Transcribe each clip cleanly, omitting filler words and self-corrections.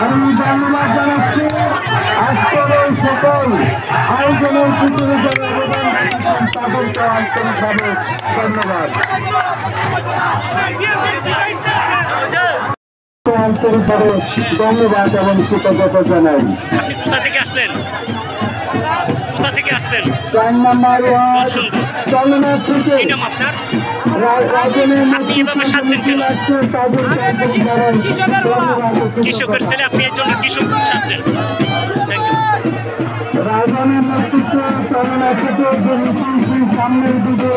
আমি ধন্যবাদ জানাচ্ছি আজকের এই সকল আয়োজনের পিছনে যারা অবদান রেখেছেন তাদেরকে আন্তরিকভাবে ধন্যবাদ। আন্তরিকভাবে ধন্যবাদ এবং কৃতজ্ঞতা জানাই। কোথা থেকে আসছেন? 4 নম্বর ওয়ার্ড চন্দ্রনাথ থেকে কৃষকের ছেলে, আপনি এর জন্য কৃষক সাজছেন। রাজনের নেতৃত্বে চন্দ্রনাথ থেকে সামনের দিকে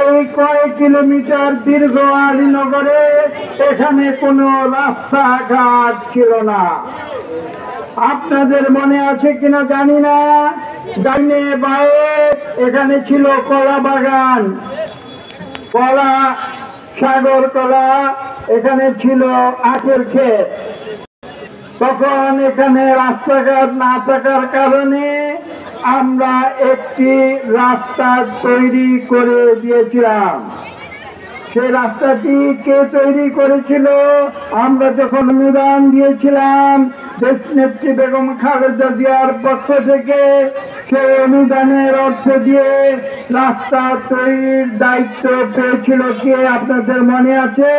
এই কয়েক কিলোমিটার দীর্ঘ আলীনগরে এখানে কোনো রাস্তাঘাট ছিল না। আপনাদের মনে আছে কিনা জানি না, ডাইনে বায়ে এখানে ছিল কলা বাগান, কলা, সাগর কলা, এখানে ছিল আখের ক্ষেত। তখন এখানে রাস্তাঘাট না থাকার কারণে আমরা একটি রাস্তা তৈরি করে দিয়েছিলাম। সেই রাস্তাটি কে তৈরি করেছিল? আমরা যখন অনুদান দিয়েছিলাম দেশনেত্রী বেগম খালেদা জিয়ার পক্ষ থেকে, সেই অনুদানের অর্থ দিয়ে রাস্তা তৈরির দায়িত্ব পেয়েছিল কে? আপনাদের মনে আছে?